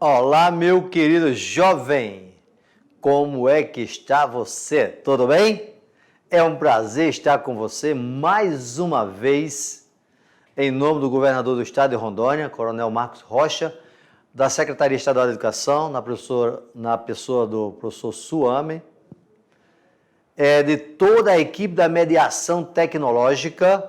Olá, meu querido jovem, como é que está você? Tudo bem? É um prazer estar com você mais uma vez, em nome do governador do estado de Rondônia, Coronel Marcos Rocha, da Secretaria Estadual de Educação, na pessoa do professor Suame, de toda a equipe da mediação tecnológica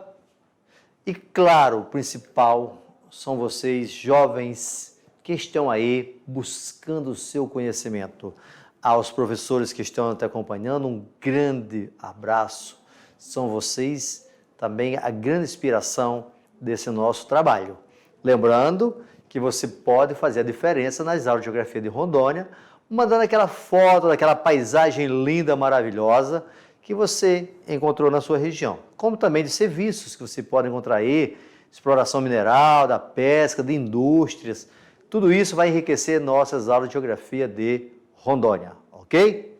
e, claro, o principal são vocês, jovens, que estão aí buscando o seu conhecimento. Aos professores que estão te acompanhando, um grande abraço. São vocês também a grande inspiração desse nosso trabalho. Lembrando que você pode fazer a diferença nas aulas de Geografia de Rondônia, mandando aquela foto daquela paisagem linda, maravilhosa, que você encontrou na sua região. Como também de serviços que você pode encontrar aí, exploração mineral, da pesca, de indústrias. Tudo isso vai enriquecer nossas aulas de Geografia de Rondônia, ok?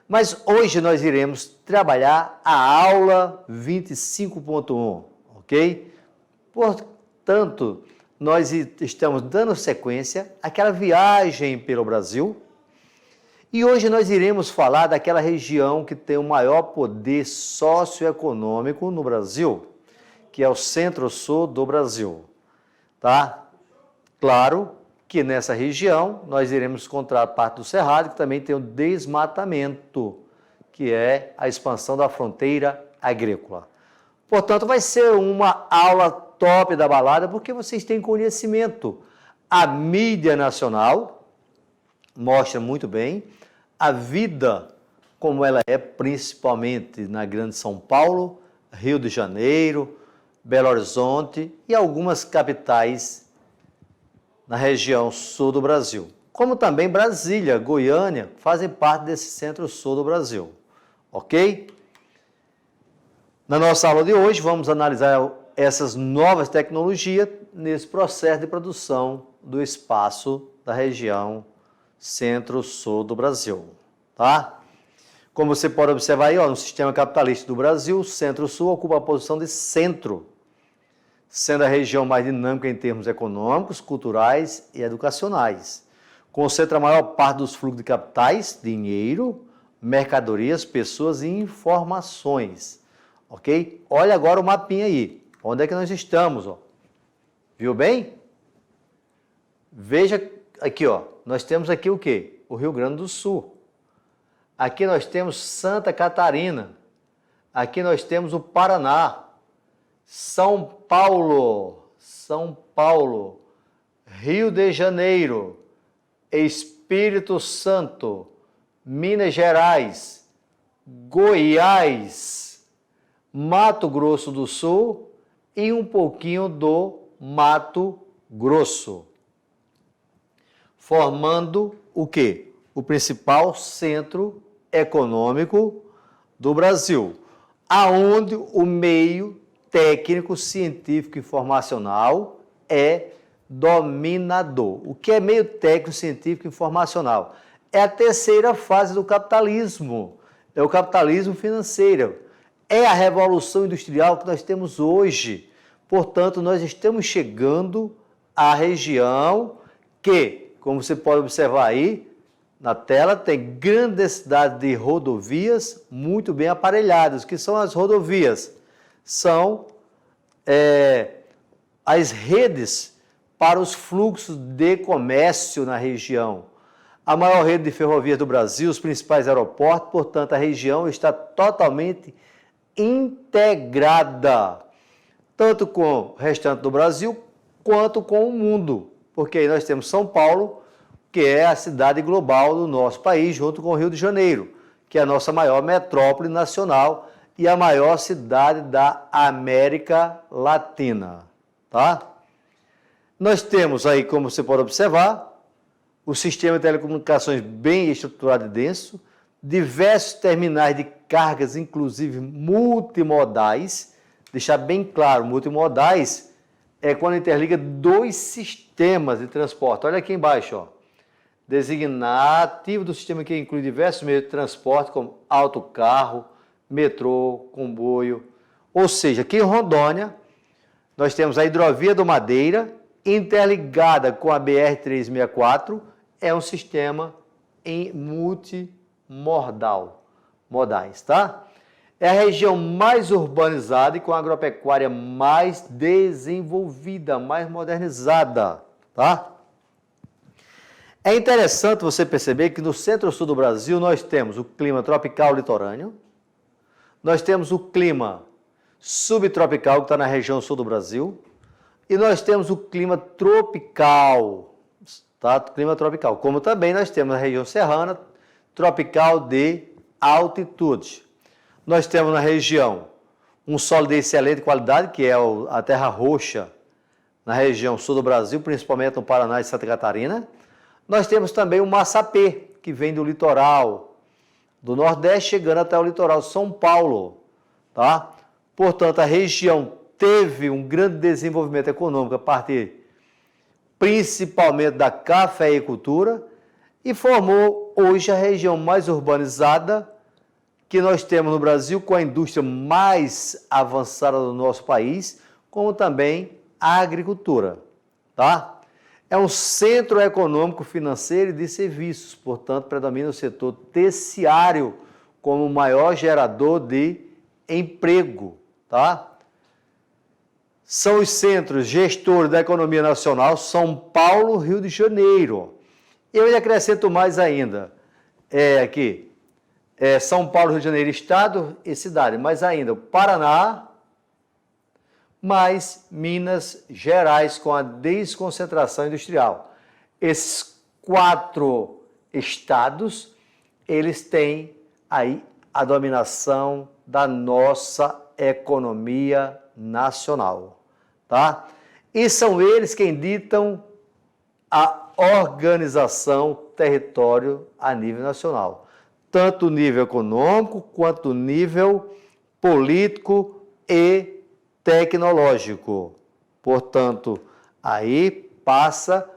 Mas hoje nós iremos trabalhar a aula 25.1, ok? Portanto, nós estamos dando sequência àquela viagem pelo Brasil e hoje nós iremos falar daquela região que tem o maior poder socioeconômico no Brasil, que é o Centro-Sul do Brasil, tá? Claro que nessa região nós iremos encontrar parte do Cerrado, que também tem o desmatamento, que é a expansão da fronteira agrícola. Portanto, vai ser uma aula top da balada, porque vocês têm conhecimento. A mídia nacional mostra muito bem a vida como ela é, principalmente na Grande São Paulo, Rio de Janeiro, Belo Horizonte e algumas capitais na região sul do Brasil, como também Brasília, Goiânia, fazem parte desse centro-sul do Brasil, ok? Na nossa aula de hoje, vamos analisar essas novas tecnologias nesse processo de produção do espaço da região centro-sul do Brasil, tá? Como você pode observar aí, no sistema capitalista do Brasil, o centro-sul ocupa a posição de centro, sendo a região mais dinâmica em termos econômicos, culturais e educacionais. Concentra a maior parte dos fluxos de capitais, dinheiro, mercadorias, pessoas e informações. Ok? Olha agora o mapinha aí. Onde é que nós estamos? Ó? Viu bem? Veja aqui, ó. Nós temos aqui o quê? O Rio Grande do Sul. Aqui nós temos Santa Catarina. Aqui nós temos o Paraná. São Paulo, Rio de Janeiro, Espírito Santo, Minas Gerais, Goiás, Mato Grosso do Sul e um pouquinho do Mato Grosso, formando o quê? O principal centro econômico do Brasil, aonde o meio técnico, científico e informacional é dominador. O que é meio técnico, científico e informacional? É a terceira fase do capitalismo, é o capitalismo financeiro, é a revolução industrial que nós temos hoje. Portanto, nós estamos chegando à região que, como você pode observar aí na tela, tem grande densidade de rodovias muito bem aparelhadas. O que são as rodovias? São as redes para os fluxos de comércio na região. A maior rede de ferrovias do Brasil, os principais aeroportos, portanto, a região está totalmente integrada, tanto com o restante do Brasil, quanto com o mundo, porque aí nós temos São Paulo, que é a cidade global do nosso país, junto com o Rio de Janeiro, que é a nossa maior metrópole nacional, e a maior cidade da América Latina, tá? Nós temos aí, como você pode observar, o sistema de telecomunicações bem estruturado e denso, diversos terminais de cargas, inclusive multimodais. Deixar bem claro, multimodais é quando interliga dois sistemas de transporte. Olha aqui embaixo, ó. Designativo do sistema que inclui diversos meios de transporte, como autocarro, metrô, comboio. Ou seja, aqui em Rondônia, nós temos a hidrovia do Madeira, interligada com a BR-364, é um sistema em modais, tá? É a região mais urbanizada e com a agropecuária mais desenvolvida, mais modernizada, tá? É interessante você perceber que no centro-sul do Brasil nós temos o clima tropical litorâneo, nós temos o clima subtropical, que está na região sul do Brasil, e nós temos o clima tropical, tá? Clima tropical, como também nós temos a região serrana, tropical de altitude. Nós temos na região um solo de excelente qualidade, que é a terra roxa, na região sul do Brasil, principalmente no Paraná e Santa Catarina. Nós temos também o massapê, que vem do litoral do Nordeste, chegando até o litoral de São Paulo, tá? Portanto, a região teve um grande desenvolvimento econômico a partir principalmente da cafeicultura e formou hoje a região mais urbanizada que nós temos no Brasil, com a indústria mais avançada do nosso país, como também a agricultura, tá? É um centro econômico, financeiro e de serviços, portanto, predomina o setor terciário como o maior gerador de emprego, tá? São os centros gestores da economia nacional, São Paulo, Rio de Janeiro. Eu lhe acrescento mais ainda, São Paulo, Rio de Janeiro, estado e cidade, mas ainda o Paraná, mais Minas Gerais, com a desconcentração industrial. Esses 4 estados, eles têm aí a dominação da nossa economia nacional, tá? E são eles quem ditam a organização território a nível nacional, tanto o nível econômico quanto o nível político e tecnológico. Portanto, aí passa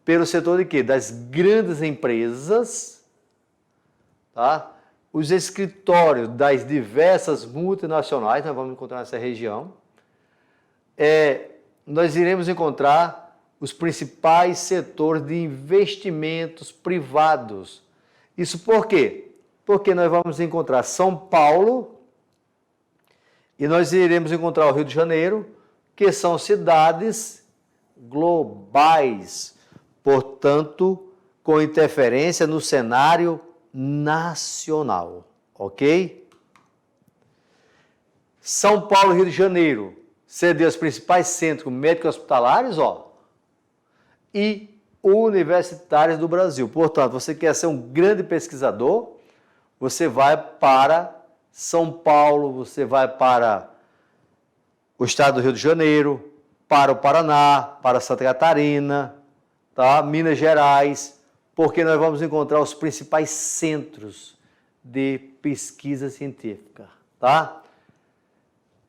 pelo setor de quê? Das grandes empresas, tá? Os escritórios das diversas multinacionais, nós vamos encontrar nessa região. Nós iremos encontrar os principais setores de investimentos privados. Isso por quê? Porque nós vamos encontrar São Paulo e nós iremos encontrar o Rio de Janeiro, que são cidades globais, portanto, com interferência no cenário nacional, ok? São Paulo e Rio de Janeiro cedeu os principais centros médicos hospitalares, e universitários do Brasil. Portanto, você quer ser um grande pesquisador, você vai para São Paulo, você vai para o estado do Rio de Janeiro, para o Paraná, para Santa Catarina, tá? Minas Gerais, porque nós vamos encontrar os principais centros de pesquisa científica, tá?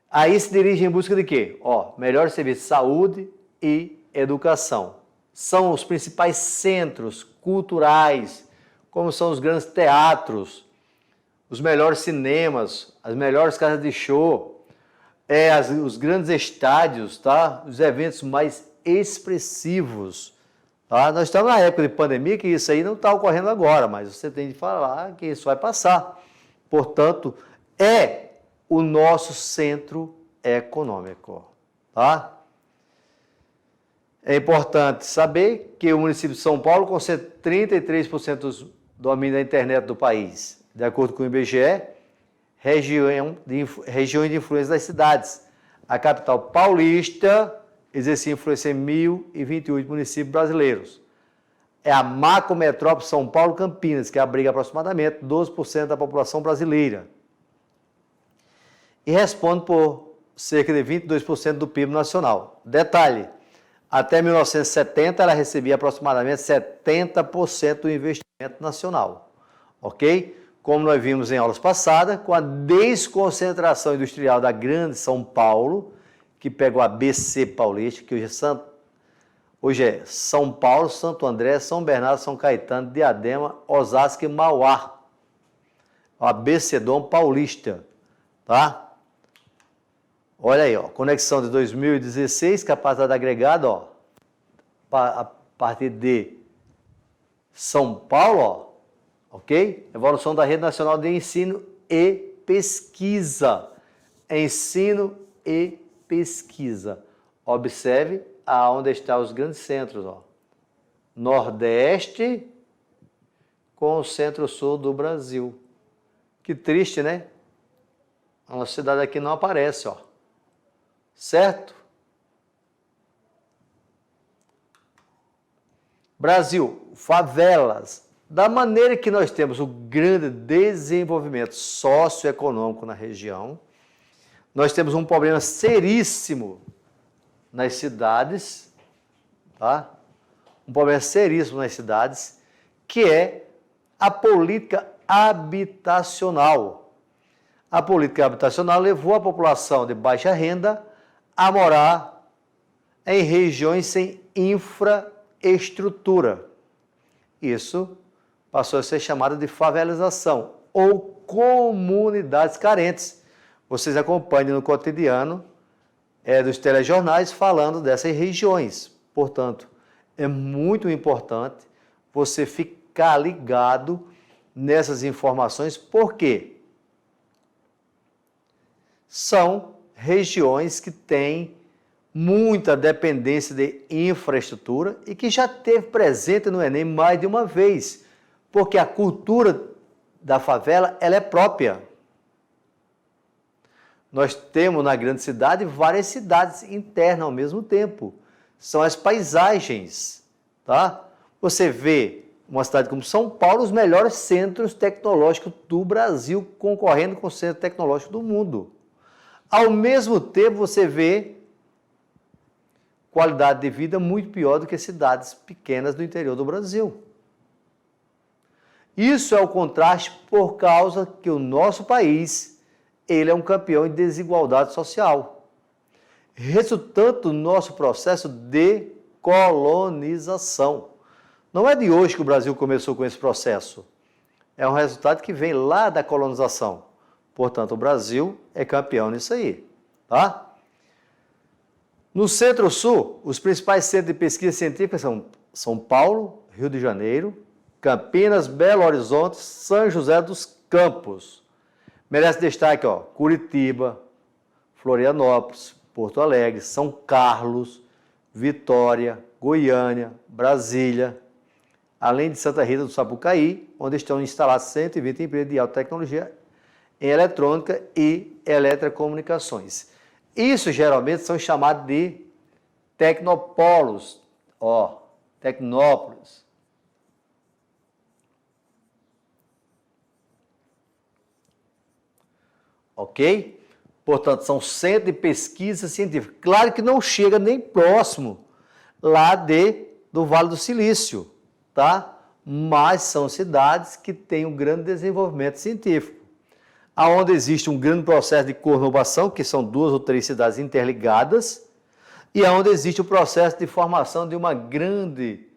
Aí se dirige em busca de quê? Melhor serviço de saúde e educação. São os principais centros culturais, como são os grandes teatros, os melhores cinemas, as melhores casas de show, os grandes estádios, tá? Os eventos mais expressivos. Tá? Nós estamos na época de pandemia, que isso aí não está ocorrendo agora, mas você tem de falar que isso vai passar. Portanto, é o nosso centro econômico. Tá? É importante saber que o município de São Paulo concentra 33% do domínio da internet do país. De acordo com o IBGE, regiões de influência das cidades. A capital paulista exercia influência em 1.028 municípios brasileiros. É a macrometrópole São Paulo-Campinas, que abriga aproximadamente 12% da população brasileira. E responde por cerca de 22% do PIB nacional. Detalhe, até 1970 ela recebia aproximadamente 70% do investimento nacional. Ok? Como nós vimos em aulas passadas, com a desconcentração industrial da grande São Paulo, que pega o ABC paulista, que hoje é São Paulo, Santo André, São Bernardo, São Caetano, Diadema, Osasco e Mauá. O ABCdom paulista, tá? Olha aí, conexão de 2016, capacidade agregada, a partir de São Paulo, ó, ok? Evolução da Rede Nacional de Ensino e Pesquisa. Ensino e pesquisa. Observe aonde estão os grandes centros, ó. Nordeste com o centro-sul do Brasil. Que triste, né? A nossa cidade aqui não aparece, ó. Certo? Brasil, favelas. Da maneira que nós temos o grande desenvolvimento socioeconômico na região, nós temos um problema seríssimo nas cidades, tá? Um problema seríssimo nas cidades, que é a política habitacional. A política habitacional levou a população de baixa renda a morar em regiões sem infraestrutura. Isso passou a ser chamado de favelização ou comunidades carentes. Vocês acompanham no cotidiano dos telejornais falando dessas regiões. Portanto, é muito importante você ficar ligado nessas informações, porque são regiões que têm muita dependência de infraestrutura e que já esteve presente no Enem mais de uma vez, porque a cultura da favela ela é própria. Nós temos na grande cidade várias cidades internas ao mesmo tempo. São as paisagens, tá? Você vê uma cidade como São Paulo, os melhores centros tecnológicos do Brasil, concorrendo com o centro tecnológico do mundo. Ao mesmo tempo, você vê qualidade de vida muito pior do que cidades pequenas do interior do Brasil. Isso é o contraste por causa que o nosso país ele é um campeão em desigualdade social, resultante do nosso processo de colonização. Não é de hoje que o Brasil começou com esse processo, é um resultado que vem lá da colonização. Portanto, o Brasil é campeão nisso aí, tá? No Centro-Sul, os principais centros de pesquisa científica são São Paulo, Rio de Janeiro, Campinas, Belo Horizonte, São José dos Campos. Merece destaque, ó, Curitiba, Florianópolis, Porto Alegre, São Carlos, Vitória, Goiânia, Brasília, além de Santa Rita do Sapucaí, onde estão instaladas 120 empresas de alta tecnologia em eletrônica e eletrocomunicações. Isso geralmente são chamados de tecnopolos, ó, tecnópolis. Ok? Portanto, são centros de pesquisa científica. Claro que não chega nem próximo lá do Vale do Silício, tá? Mas são cidades que têm um grande desenvolvimento científico, aonde existe um grande processo de conurbação, que são 2 ou 3 cidades interligadas, e aonde existe o processo de formação de uma grande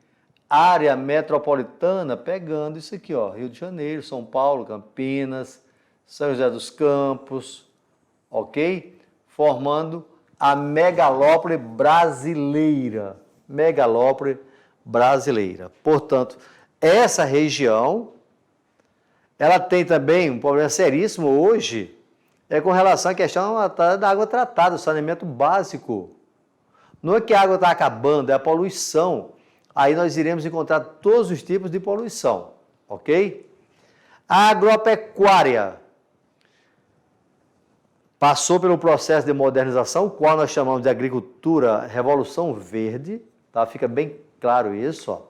área metropolitana, pegando isso aqui, ó, Rio de Janeiro, São Paulo, Campinas, São José dos Campos, ok? Formando a megalópole brasileira. Megalópole brasileira. Portanto, essa região, ela tem também um problema seríssimo hoje, com relação à questão da água tratada, do saneamento básico. Não é que a água está acabando, é a poluição. Aí nós iremos encontrar todos os tipos de poluição, ok? A agropecuária passou pelo processo de modernização, o qual nós chamamos de agricultura Revolução Verde, tá? Fica bem claro isso, ó.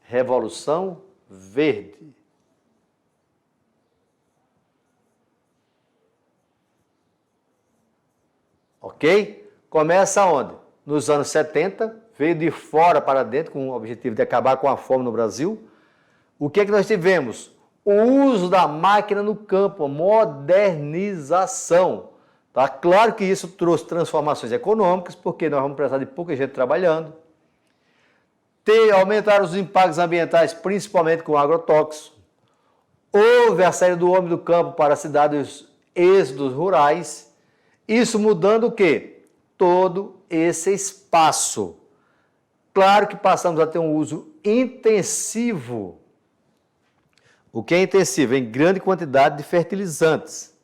Revolução Verde. Ok? Começa onde? Nos anos 70, veio de fora para dentro com o objetivo de acabar com a fome no Brasil. O que é que nós tivemos? O uso da máquina no campo, a modernização. Tá? Claro que isso trouxe transformações econômicas, porque nós vamos precisar de pouca gente trabalhando. Aumentaram os impactos ambientais, principalmente com agrotóxicos. Houve a saída do homem do campo para cidades êxodos rurais. Isso mudando o quê? Todo esse espaço Claro que passamos a ter um uso intensivo. O que é intensivo? Em grande quantidade de fertilizantes,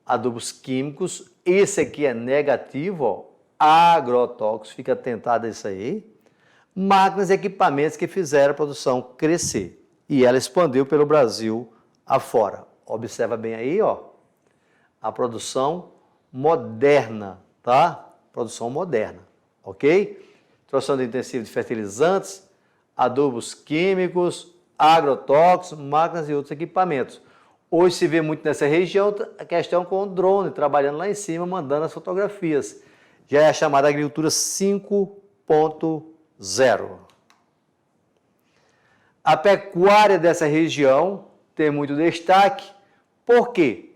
adubos químicos. Esse aqui é negativo, ó, agrotóxicos, fica atentado a isso aí. Máquinas e equipamentos que fizeram a produção crescer. E ela expandiu pelo Brasil afora. Observa bem aí, ó, a produção moderna, tá? Produção moderna, ok? Introdução de intensivo de fertilizantes, adubos químicos, agrotóxicos, máquinas e outros equipamentos. Hoje se vê muito nessa região a questão com o drone, trabalhando lá em cima, mandando as fotografias. Já é a chamada agricultura 5.0. A pecuária dessa região tem muito destaque. Por quê?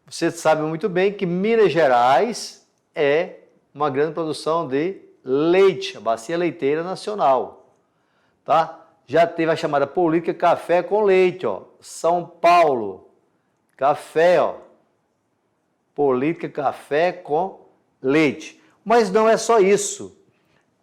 Você sabe muito bem que Minas Gerais é uma grande produção de leite, a bacia leiteira nacional, tá? Já teve a chamada política café com leite, ó. São Paulo, café, ó. Política café com leite. Mas não é só isso.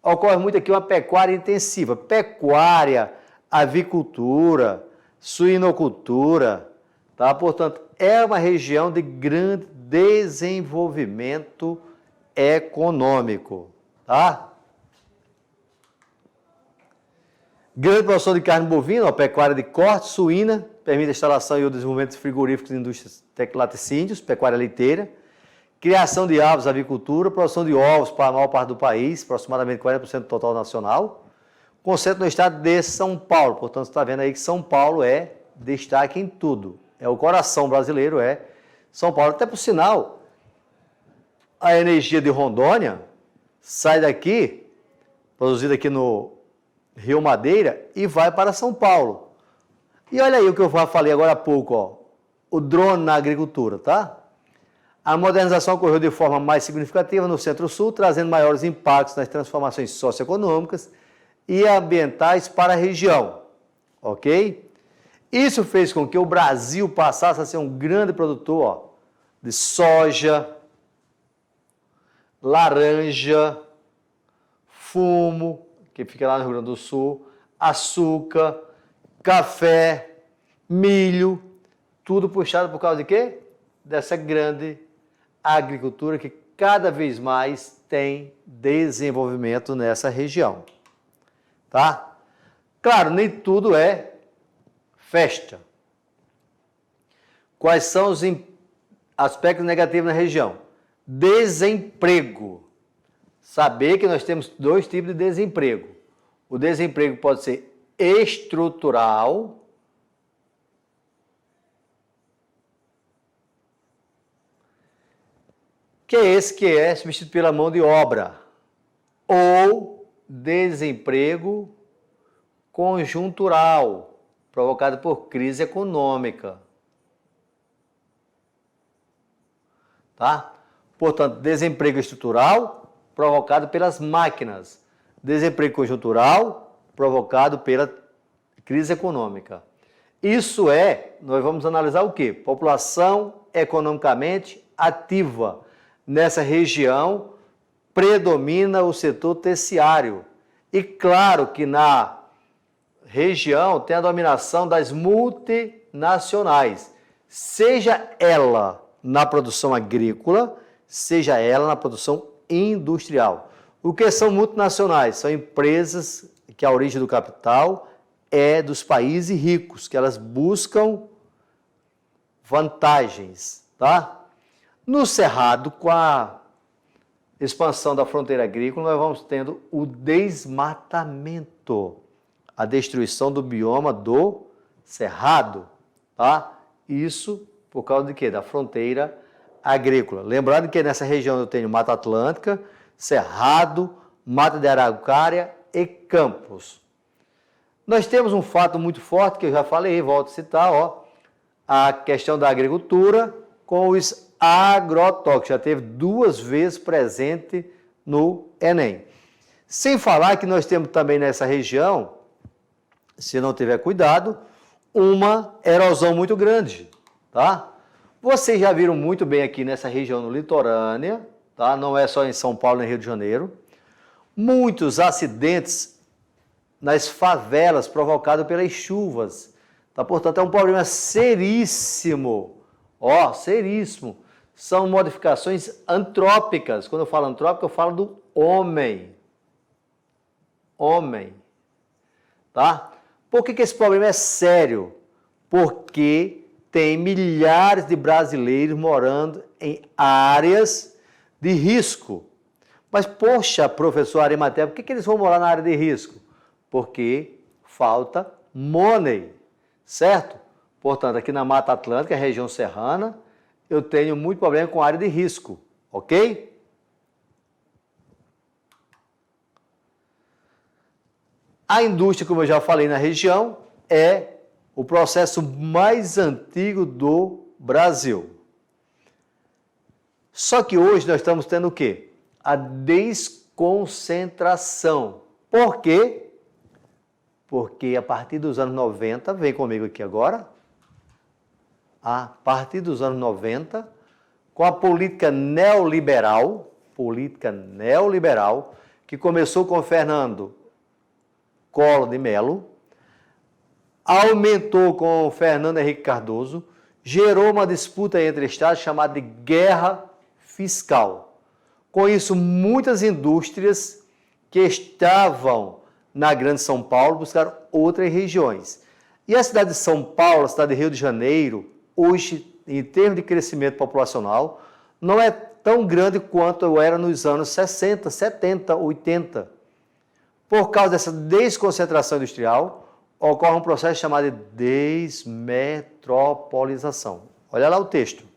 Ocorre muito aqui uma pecuária intensiva. Pecuária, avicultura, suinocultura, tá? Portanto, é uma região de grande desenvolvimento econômico, tá? Grande produção de carne bovina, ó, pecuária de corte, suína, permite a instalação e o desenvolvimento de frigoríficos e indústrias laticínios, pecuária leiteira, criação de aves, avicultura, produção de ovos para a maior parte do país, aproximadamente 40% do total nacional, concentra no estado de São Paulo. Portanto, você está vendo aí que São Paulo é destaque em tudo. É o coração brasileiro, é São Paulo. Até por sinal, a energia de Rondônia sai daqui, produzida aqui no Rio Madeira, e vai para São Paulo. E olha aí o que eu falei agora há pouco, ó, o drone na agricultura, tá? A modernização ocorreu de forma mais significativa no Centro-Sul, trazendo maiores impactos nas transformações socioeconômicas e ambientais para a região, ok? Isso fez com que o Brasil passasse a ser um grande produtor, ó, de soja, laranja, fumo, que fica lá no Rio Grande do Sul, açúcar, café, milho, tudo puxado por causa de quê? Dessa grande agricultura que cada vez mais tem desenvolvimento nessa região, tá? Claro, nem tudo é festa. Quais são os aspectos negativos na região? Desemprego. Saber que nós temos dois tipos de desemprego. O desemprego pode ser estrutural, que é esse que é substituído pela mão de obra, ou desemprego conjuntural, provocado por crise econômica. Tá? Portanto, desemprego estrutural provocado pelas máquinas, desemprego conjuntural provocado pela crise econômica. Isso é, nós vamos analisar o quê? População economicamente ativa. Nessa região predomina o setor terciário. E claro que na região tem a dominação das multinacionais, seja ela na produção agrícola, seja ela na produção industrial. O que são multinacionais? São empresas que a origem do capital é dos países ricos, que elas buscam vantagens, tá? No Cerrado, com a expansão da fronteira agrícola, nós vamos tendo o desmatamento, a destruição do bioma do Cerrado, tá? Isso por causa de quê? Da fronteira agrícola. Lembrando que nessa região eu tenho Mata Atlântica, Cerrado, Mata de Araucária e Campos. Nós temos um fato muito forte, que eu já falei, volto a citar, ó, a questão da agricultura com os agrotóxicos, já teve 2 vezes presente no Enem. Sem falar que nós temos também nessa região, se não tiver cuidado, uma erosão muito grande, tá? Vocês já viram muito bem aqui nessa região no litorânea, tá? Não é só em São Paulo nem Rio de Janeiro. Muitos acidentes nas favelas provocado pelas chuvas. Tá, portanto, é um problema seríssimo. Ó, seríssimo. São modificações antrópicas. Quando eu falo antrópica, eu falo do homem. Homem. Tá? Por que esse problema é sério? Porque tem milhares de brasileiros morando em áreas de risco. Mas, poxa, professor Arimatea, por que eles vão morar na área de risco? Porque falta money, certo? Portanto, aqui na Mata Atlântica, região serrana, eu tenho muito problema com a área de risco, ok? A indústria, como eu já falei na região, é o processo mais antigo do Brasil. Só que hoje nós estamos tendo o quê? A desconcentração. Por quê? Porque a partir dos anos 90, vem comigo aqui agora, a partir dos anos 90, com a política neoliberal, que começou com Fernando Collor de Mello, aumentou com Fernando Henrique Cardoso, gerou uma disputa entre estados chamada de guerra fiscal. Com isso, muitas indústrias que estavam na Grande São Paulo buscaram outras regiões. E a cidade de São Paulo, a cidade de Rio de Janeiro, hoje, em termos de crescimento populacional, não é tão grande quanto era nos anos 60, 70, 80. Por causa dessa desconcentração industrial, ocorre um processo chamado de desmetropolização. Olha lá o texto.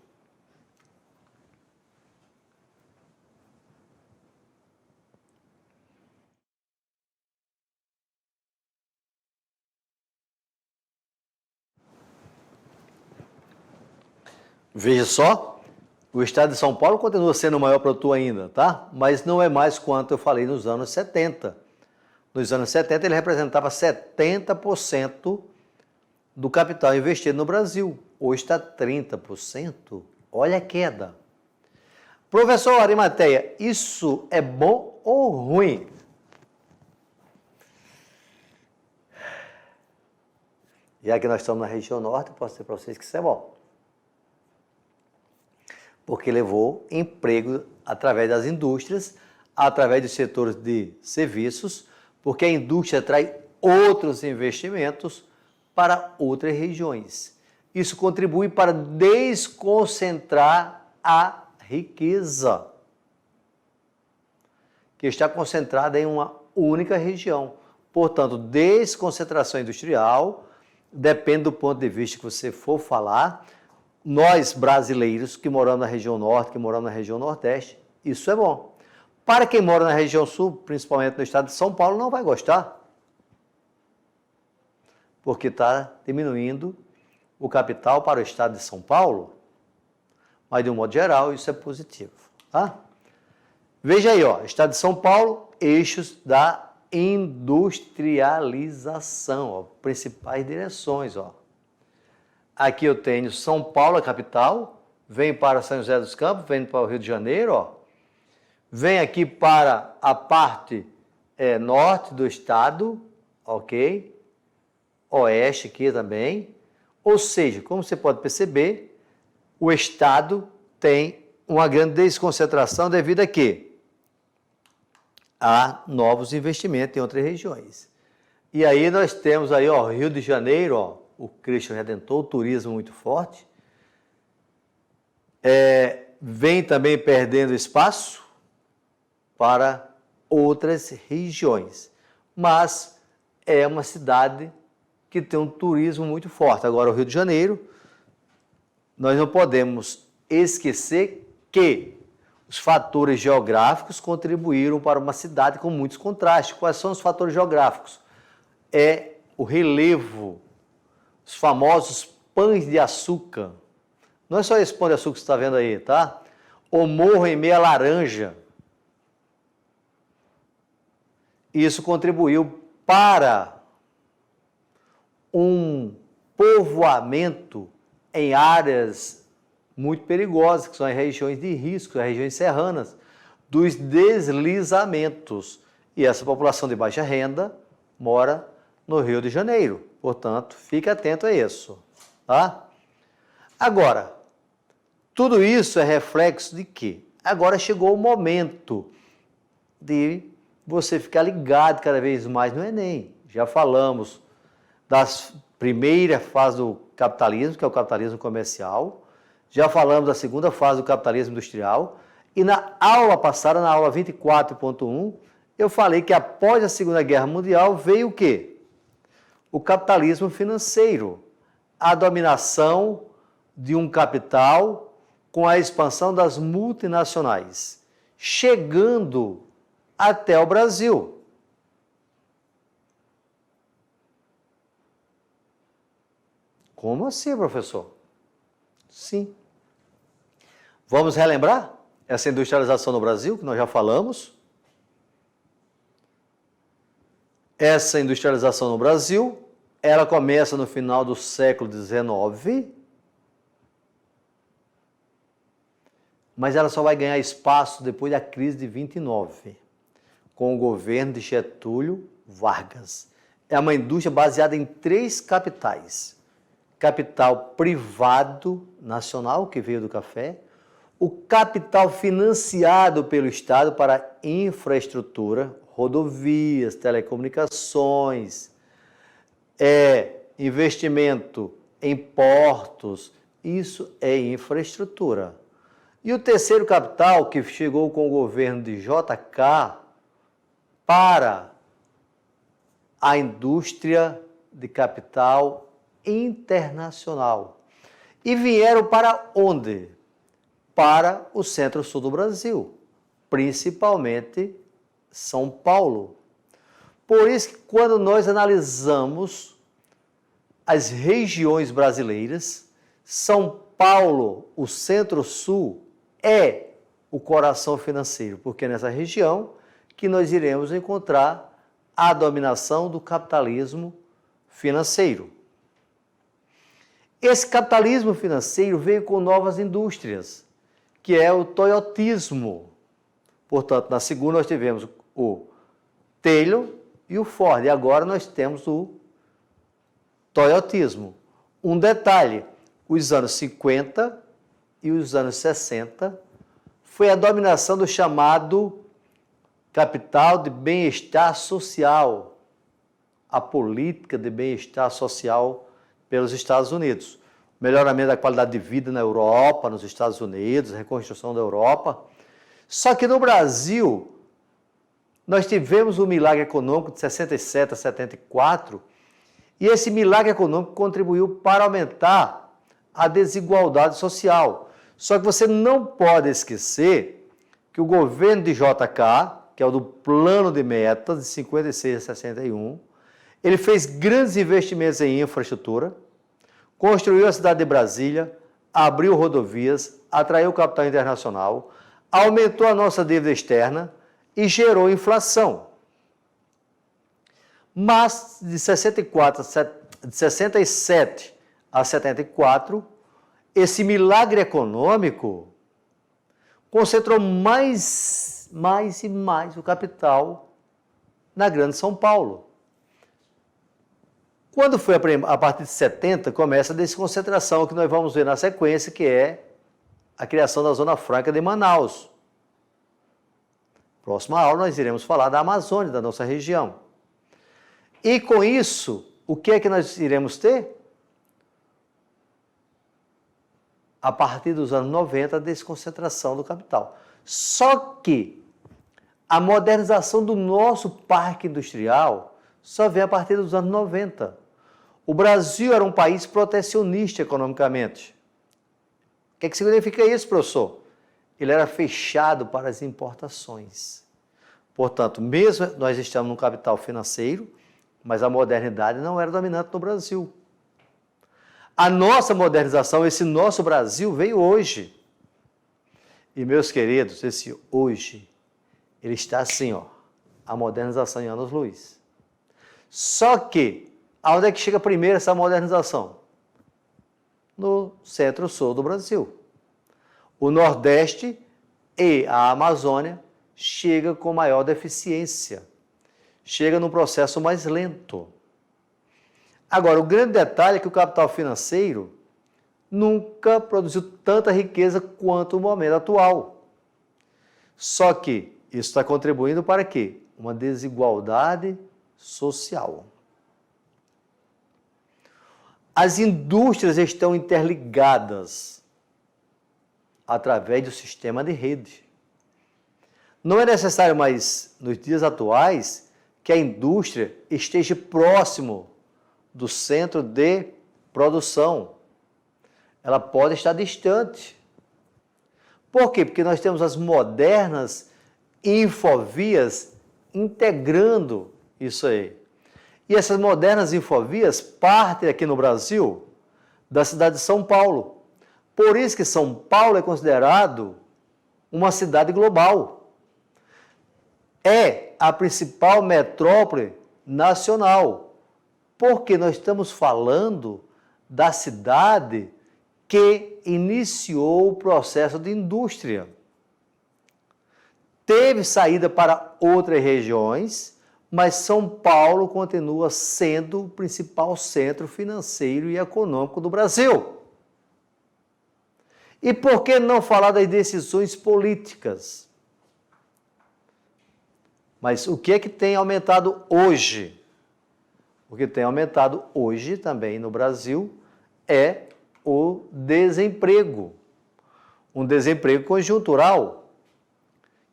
Veja só, o estado de São Paulo continua sendo o maior produtor ainda, tá? Mas não é mais quanto eu falei nos anos 70. Nos anos 70 ele representava 70% do capital investido no Brasil. Hoje está 30%. Olha a queda. Professor Arimatea, isso é bom ou ruim? Já que nós estamos na região norte, eu posso dizer para vocês que isso é bom. Porque levou emprego através das indústrias, através dos setores de serviços, porque a indústria atrai outros investimentos para outras regiões. Isso contribui para desconcentrar a riqueza, que está concentrada em uma única região. Portanto, desconcentração industrial depende do ponto de vista que você for falar. Nós, brasileiros, que moramos na região norte, que moramos na região nordeste, isso é bom. Para quem mora na região sul, principalmente no estado de São Paulo, não vai gostar. Porque está diminuindo o capital para o estado de São Paulo. Mas, de um modo geral, isso é positivo. Tá? Veja aí, ó, estado de São Paulo, eixos da industrialização, ó, principais direções, ó. Aqui eu tenho São Paulo, a capital, vem para São José dos Campos, vem para o Rio de Janeiro, ó. Vem aqui para a parte norte do estado, ok? Oeste aqui também. Ou seja, como você pode perceber, o estado tem uma grande desconcentração devido a quê? A novos investimentos em outras regiões. E aí nós temos aí, ó, Rio de Janeiro, ó, o Cristo Redentor, o turismo muito forte. Vem também perdendo espaço para outras regiões. Mas é uma cidade que tem um turismo muito forte. Agora, o Rio de Janeiro, nós não podemos esquecer que os fatores geográficos contribuíram para uma cidade com muitos contrastes. Quais são os fatores geográficos? É o relevo, os famosos pães de açúcar. Não é só esse pão de açúcar que você está vendo aí, tá? O morro em meia laranja. Isso contribuiu para um povoamento em áreas muito perigosas, que são as regiões de risco, as regiões serranas, dos deslizamentos. E essa população de baixa renda mora no Rio de Janeiro. Portanto, fique atento a isso, tá? Agora, tudo isso é reflexo de quê? Agora chegou o momento de você ficar ligado cada vez mais no Enem. Já falamos das primeira fase do capitalismo, que é o capitalismo comercial. Já falamos da segunda fase do capitalismo industrial. E na aula passada, na aula 24.1, eu falei que após a Segunda Guerra Mundial veio o quê? O capitalismo financeiro. A dominação de um capital com a expansão das multinacionais, chegando até o Brasil. Como assim, professor? Sim. Vamos relembrar essa industrialização no Brasil, que nós já falamos. Essa industrialização no Brasil, ela começa no final do século XIX, mas ela só vai ganhar espaço depois da crise de 29, com o governo de Getúlio Vargas. É uma indústria baseada em 3 capitais. Capital privado nacional, que veio do café, o capital financiado pelo Estado para infraestrutura, rodovias, telecomunicações, investimento em portos, isso é infraestrutura. E o terceiro capital, que chegou com o governo de JK para a indústria de capital internacional. E vieram para onde? Para o centro-sul do Brasil, principalmente São Paulo. Por isso que quando nós analisamos as regiões brasileiras, São Paulo, o centro-sul, é o coração financeiro, porque é nessa região que nós iremos encontrar a dominação do capitalismo financeiro. Esse capitalismo financeiro veio com novas indústrias, que é o toyotismo. Portanto, na segunda nós tivemos o Taylor e o Ford, e agora nós temos o toyotismo. Um detalhe, os anos 50 e os anos 60 foi a dominação do chamado capital de bem-estar social, a política de bem-estar social pelos Estados Unidos. Melhoramento da qualidade de vida na Europa, nos Estados Unidos, reconstrução da Europa. Só que no Brasil, nós tivemos um milagre econômico de 67 a 74, e esse milagre econômico contribuiu para aumentar a desigualdade social. Só que você não pode esquecer que o governo de JK, que é o do plano de metas de 56 a 61, ele fez grandes investimentos em infraestrutura, construiu a cidade de Brasília, abriu rodovias, atraiu capital internacional, aumentou a nossa dívida externa e gerou inflação. Mas de 67 a 74, esse milagre econômico concentrou mais e mais o capital na Grande São Paulo. Quando foi a partir de 70, começa a desconcentração, que nós vamos ver na sequência, que é a criação da Zona Franca de Manaus. Próxima aula nós iremos falar da Amazônia, da nossa região. E com isso, o que é que nós iremos ter? A partir dos anos 90, a desconcentração do capital. Só que a modernização do nosso parque industrial só vem a partir dos anos 90. O Brasil era um país protecionista economicamente. O que significa isso, professor? Ele era fechado para as importações. Portanto, mesmo nós estamos num capital financeiro, mas a modernidade não era dominante no Brasil. A nossa modernização, esse nosso Brasil, veio hoje. E, meus queridos, esse hoje, ele está assim, ó, a modernização em anos-luz. Só que, aonde é que chega primeiro essa modernização? No centro-sul do Brasil. O Nordeste e a Amazônia chegam com maior deficiência. chega num processo mais lento. Agora, o grande detalhe é que o capital financeiro nunca produziu tanta riqueza quanto o momento atual. Só que isso está contribuindo para quê? Uma desigualdade social. As indústrias estão interligadas através do sistema de rede. Não é necessário mais, nos dias atuais, que a indústria esteja próximo do centro de produção. Ela pode estar distante. Por quê? Porque nós temos as modernas infovias integrando isso aí. E essas modernas infovias partem aqui no Brasil da cidade de São Paulo. Por isso que São Paulo é considerado uma cidade global. É a principal metrópole nacional. Porque nós estamos falando da cidade que iniciou o processo de indústria. Teve saída para outras regiões, mas São Paulo continua sendo o principal centro financeiro e econômico do Brasil. E por que não falar das decisões políticas? Mas o que é que tem aumentado hoje? O que tem aumentado hoje também no Brasil é o desemprego. Um desemprego conjuntural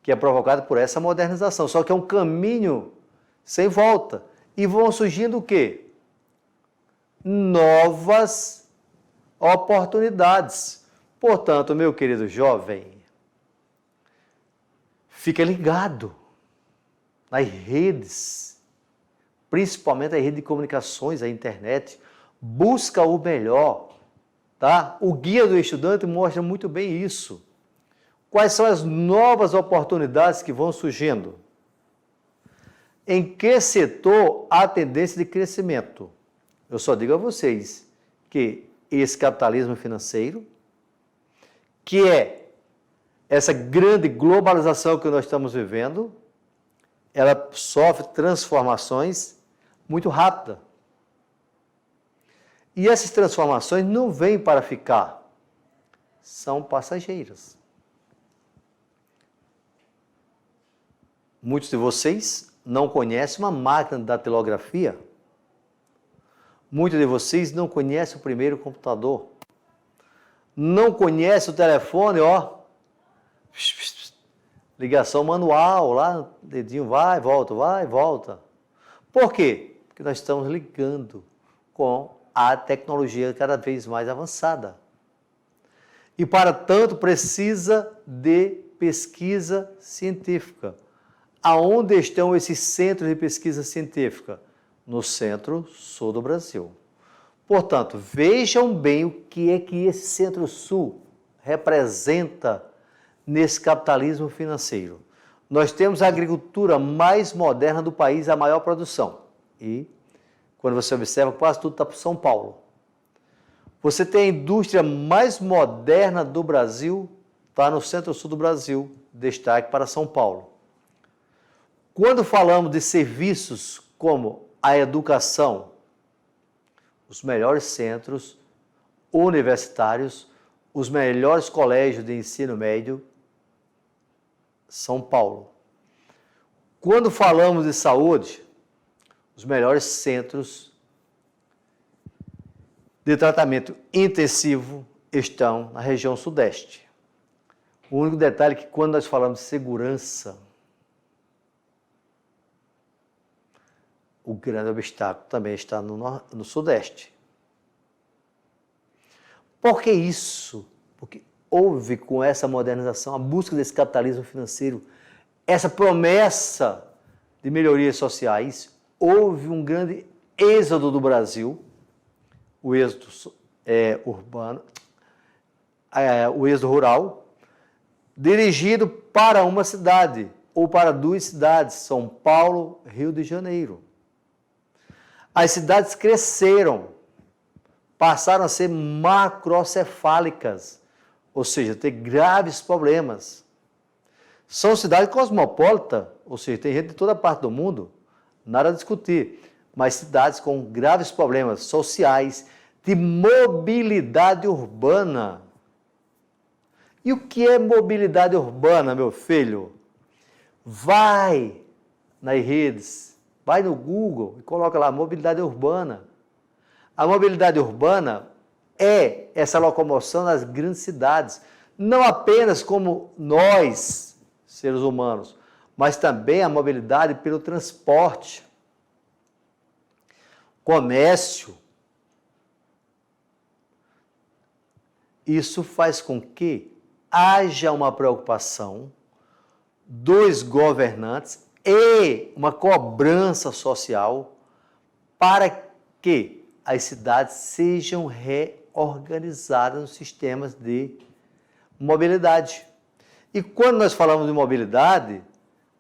que é provocado por essa modernização. Só que é um caminho sem volta. E vão surgindo o quê? Novas oportunidades. Portanto, meu querido jovem, fica ligado nas redes, principalmente a rede de comunicações, a internet, busca o melhor, tá? O Guia do Estudante mostra muito bem isso. Quais são as novas oportunidades que vão surgindo? Em que setor há tendência de crescimento? Eu só digo a vocês que esse capitalismo financeiro, que é essa grande globalização que nós estamos vivendo, ela sofre transformações muito rápidas. E essas transformações não vêm para ficar, são passageiras. Muitos de vocês não conhecem uma máquina de datilografia. Muitos de vocês não conhecem o primeiro computador. Não conhecem o telefone, ó. Ligação manual, lá, dedinho vai, volta. Por quê? Porque nós estamos ligando com a tecnologia cada vez mais avançada. E, para tanto, precisa de pesquisa científica. Aonde estão esses centros de pesquisa científica? No centro-sul do Brasil. Portanto, vejam bem o que é que esse centro-sul representa nesse capitalismo financeiro. Nós temos a agricultura mais moderna do país, a maior produção. E, quando você observa, quase tudo está para São Paulo. Você tem a indústria mais moderna do Brasil, está no centro-sul do Brasil, destaque para São Paulo. Quando falamos de serviços como a educação, os melhores centros universitários, os melhores colégios de ensino médio, São Paulo. Quando falamos de saúde, os melhores centros de tratamento intensivo estão na região sudeste. O único detalhe é que quando nós falamos de segurança, o grande obstáculo também está no sudeste. Por que isso? Porque houve com essa modernização, a busca desse capitalismo financeiro, essa promessa de melhorias sociais, houve um grande êxodo do Brasil, o êxodo urbano, o êxodo rural, dirigido para uma cidade, ou para duas cidades, São Paulo, Rio de Janeiro. As cidades cresceram, passaram a ser macrocefálicas, ou seja, ter graves problemas. São cidades cosmopolitas, ou seja, tem gente de toda parte do mundo. nada a discutir, mas cidades com graves problemas sociais, de mobilidade urbana. E o que é mobilidade urbana, meu filho? Vai nas redes, vai no Google e coloca lá mobilidade urbana. A mobilidade urbana é essa locomoção nas grandes cidades, não apenas como nós, seres humanos, mas também a mobilidade pelo transporte, comércio. Isso faz com que haja uma preocupação dos governantes e uma cobrança social para que as cidades sejam reorganizadas nos sistemas de mobilidade. E quando nós falamos de mobilidade,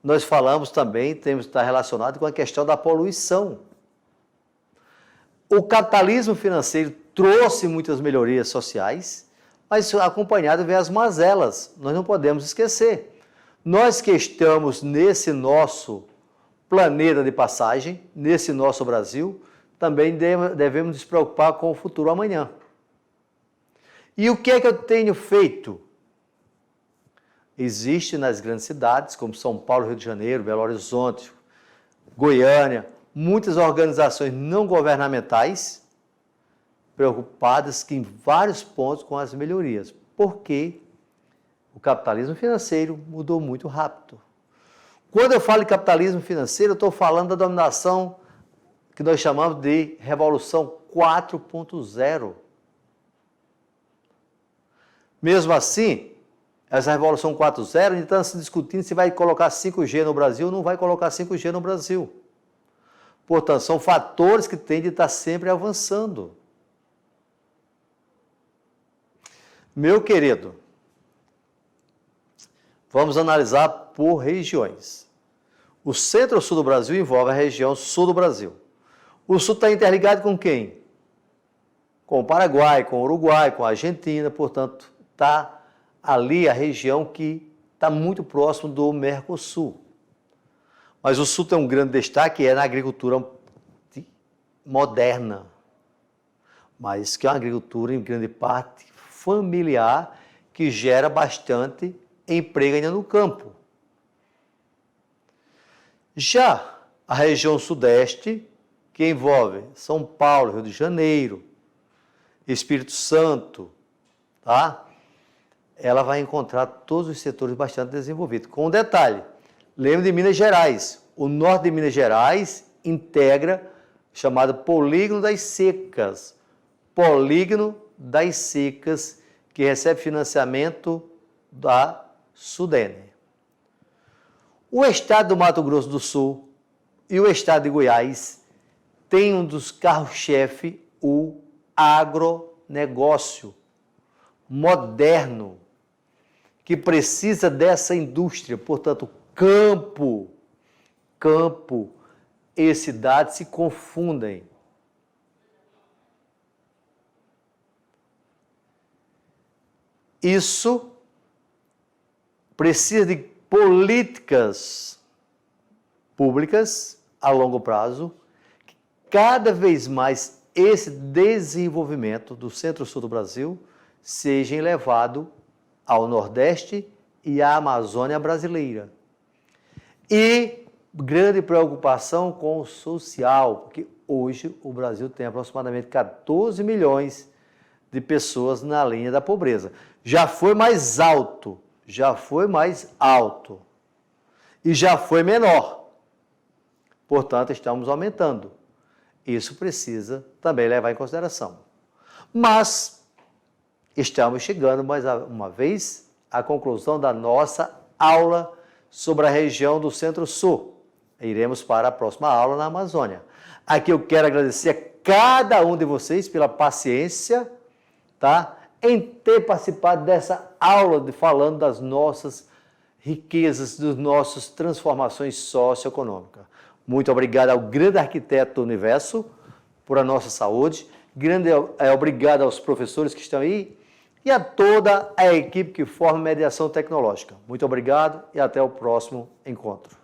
nós falamos também, temos que estar relacionado com a questão da poluição. O capitalismo financeiro trouxe muitas melhorias sociais, mas acompanhado vem as mazelas, nós não podemos esquecer. Nós que estamos nesse nosso planeta de passagem, nesse nosso Brasil, também devemos nos preocupar com o futuro amanhã. E o que é que eu tenho feito? Existe nas grandes cidades, como São Paulo, Rio de Janeiro, Belo Horizonte, Goiânia, muitas organizações não governamentais preocupadas em vários pontos com as melhorias, porque o capitalismo financeiro mudou muito rápido. Quando eu falo de capitalismo financeiro, eu estou falando da dominação que nós chamamos de Revolução 4.0. Mesmo assim, essa Revolução 4.0, ainda está se discutindo se vai colocar 5G no Brasil ou não vai colocar 5G no Brasil. Portanto, são fatores que têm de estar sempre avançando. Meu querido, vamos analisar por regiões. O centro-sul do Brasil envolve a região sul do Brasil. O sul está interligado com quem? Com o Paraguai, com o Uruguai, com a Argentina, portanto, está ali a região que está muito próximo do Mercosul. Mas o sul tem um grande destaque, é na agricultura moderna, mas que é uma agricultura, em grande parte, familiar, que gera bastante emprego ainda no campo. Já a região sudeste, que envolve São Paulo, Rio de Janeiro, Espírito Santo, tá? Ela vai encontrar todos os setores bastante desenvolvidos. Com um detalhe, lembra de Minas Gerais. O norte de Minas Gerais integra o chamado Polígono das Secas. Polígono das Secas, que recebe financiamento da Sudene. O estado do Mato Grosso do Sul e o estado de Goiás têm um dos carros-chefe, o agronegócio moderno, que precisa dessa indústria. Portanto, campo e cidade se confundem. Isso precisa de políticas públicas a longo prazo, que cada vez mais esse desenvolvimento do centro-sul do Brasil seja elevado ao Nordeste e à Amazônia brasileira. E grande preocupação com o social, porque hoje o Brasil tem aproximadamente 14 milhões de pessoas na linha da pobreza. Já foi mais alto e já foi menor. Portanto, estamos aumentando. Isso precisa também levar em consideração. Mas estamos chegando mais uma vez à conclusão da nossa aula sobre a região do Centro-Sul. Iremos para a próxima aula na Amazônia. Aqui eu quero agradecer a cada um de vocês pela paciência, tá? Em ter participado dessa aula falando das nossas riquezas, das nossas transformações socioeconômicas. Muito obrigado ao grande arquiteto do universo por a nossa saúde. Obrigado aos professores que estão aí e a toda a equipe que forma Mediação Tecnológica. Muito obrigado e até o próximo encontro.